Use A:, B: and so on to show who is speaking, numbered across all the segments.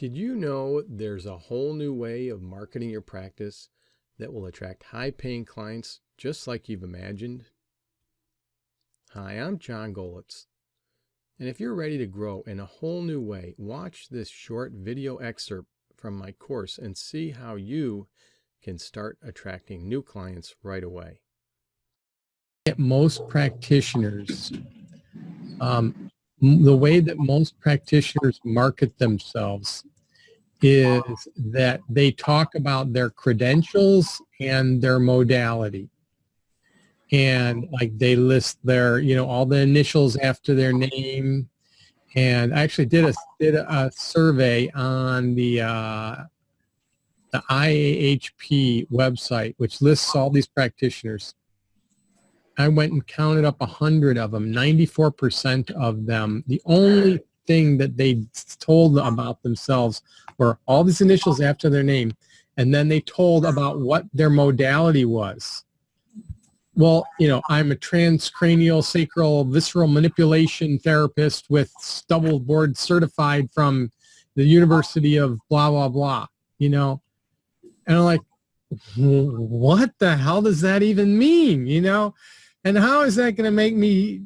A: Did you know there's a whole new way of marketing your practice that will attract high-paying clients just like you've imagined? Hi, I'm John Golitz, and if you're ready to grow in a whole new way, watch this short video excerpt from my course and see how you can start attracting new clients right away. Most practitioners, the way that most practitioners market themselves is that they talk about their credentials and their modality. And like they list their, all the initials after their name. And I actually did a survey on the IAHP website, which lists all these practitioners. I went and counted up 100 of them, 94% of them. The only thing that they told about themselves were all these initials after their name, and then they told about what their modality was. Well, I'm a transcranial sacral visceral manipulation therapist with double board certified from the University of blah, blah, blah, and I'm like, what the hell does that even mean, and how is that going to make me,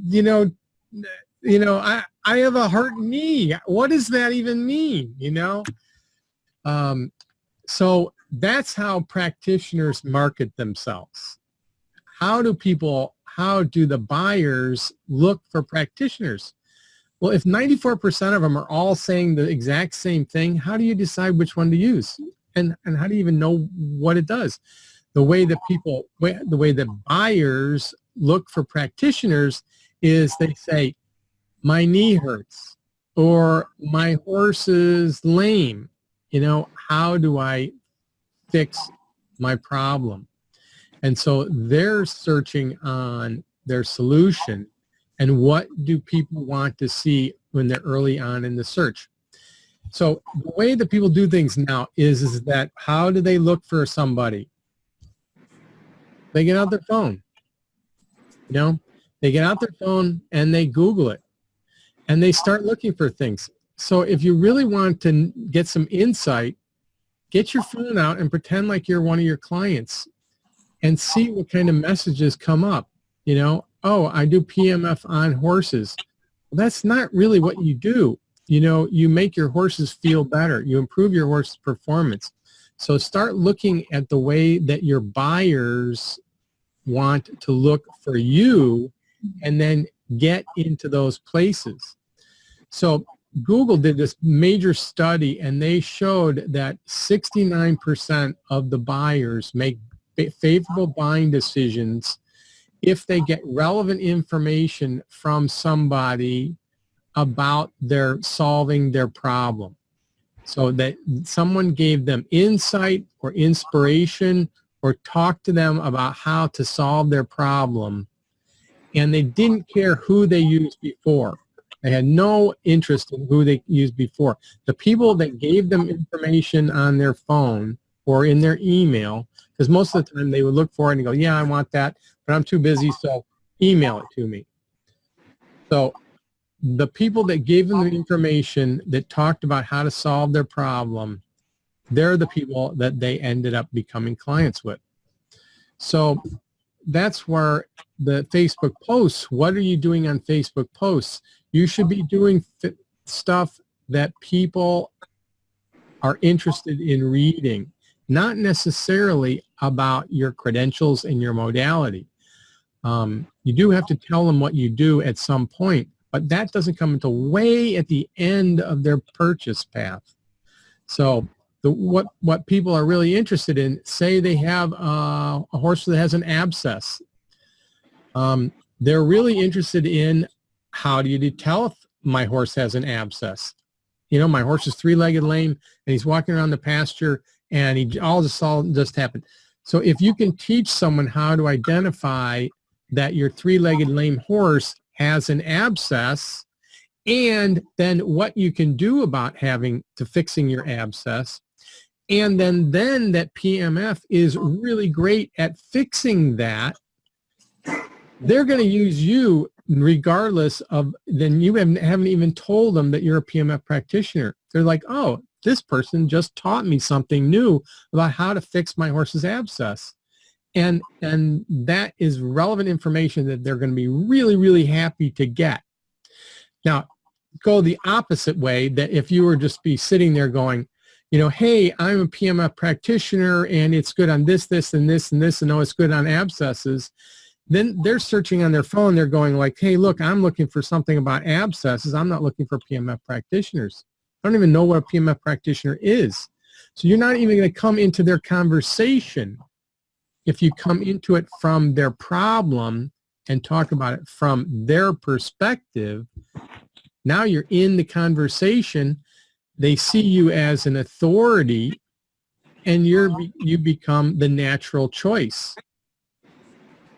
A: I have a hurt knee. What does that even mean, So that's how practitioners market themselves. How do the buyers look for practitioners? Well, if 94% of them are all saying the exact same thing, how do you decide which one to use? And how do you even know what it does? The way that buyers look for practitioners is they say, my knee hurts, or my horse is lame. How do I fix my problem? And so they're searching on their solution and what do people want to see when they're early on in the search. So the way that people do things now is that how do they look for somebody? They get out their phone. They get out their phone and they Google it and they start looking for things. So if you really want to get some insight, get your phone out and pretend like you're one of your clients and see what kind of messages come up. Oh, I do PMF on horses. Well, that's not really what you do. You make your horses feel better. You improve your horse's performance. So start looking at the way that your buyers want to look for you and then get into those places. So Google did this major study and they showed that 69% of the buyers make favorable buying decisions if they get relevant information from somebody about their solving their problem. So that someone gave them insight or inspiration or talked to them about how to solve their problem, and they didn't care who they used before. They had no interest in who they used before. The people that gave them information on their phone or in their email, because most of the time they would look for it and go, yeah, I want that, but I'm too busy, so email it to me. So the people that gave them the information that talked about how to solve their problem, they're the people that they ended up becoming clients with. So that's where the Facebook posts, what are you doing on Facebook posts? You should be doing stuff that people are interested in reading, not necessarily about your credentials and your modality. You do have to tell them what you do at some point, but that doesn't come until way at the end of their purchase path. So what people are really interested in, say they have a horse that has an abscess. They're really interested in, how do you tell if my horse has an abscess? My horse is three-legged lame and he's walking around the pasture and all just happened. So if you can teach someone how to identify that your three-legged lame horse has an abscess, and then what you can do about fixing your abscess, and then that PMF is really great at fixing that, they're going to use you regardless of, then you haven't even told them that you're a PMF practitioner. They're like, oh, this person just taught me something new about how to fix my horse's abscess. And that is relevant information that they're going to be really, really happy to get. Now, go the opposite way, that if you were just be sitting there going, you know, hey, I'm a PMF practitioner and it's good on this, this, and this, and this, and oh, it's good on abscesses. Then they're searching on their phone. They're going like, hey, look, I'm looking for something about abscesses. I'm not looking for PMF practitioners. I don't even know what a PMF practitioner is. So you're not even going to come into their conversation if you come into it from their problem and talk about it from their perspective. Now you're in the conversation. They see you as an authority, and you become the natural choice.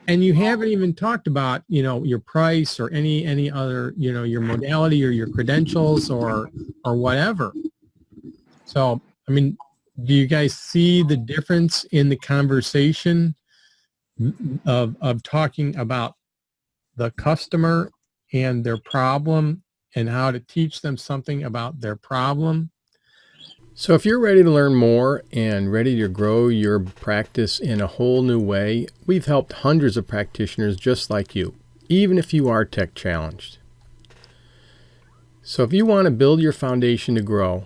A: And you haven't even talked about, you know, your price or any other, you know, your modality or your credentials or whatever. So, I mean, do you guys see the difference in the conversation of talking about the customer and their problem and how to teach them something about their problem? So if you're ready to learn more and ready to grow your practice in a whole new way, we've helped hundreds of practitioners just like you, even if you are tech challenged. So if you want to build your foundation to grow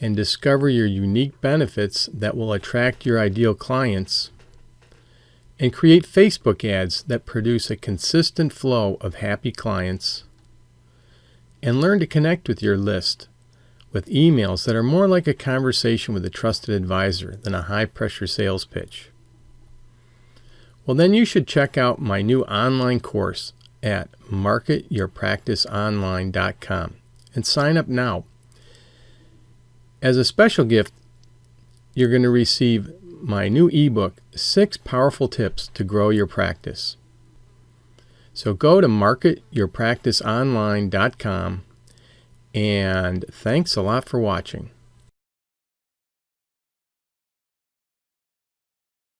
A: and discover your unique benefits that will attract your ideal clients, and create Facebook ads that produce a consistent flow of happy clients, and learn to connect with your list with emails that are more like a conversation with a trusted advisor than a high-pressure sales pitch, well, then you should check out my new online course at marketyourpracticeonline.com and sign up now. As a special gift, you're going to receive my new ebook, 6 Powerful Tips to Grow Your Practice. So go to marketyourpracticeonline.com, and thanks a lot for watching.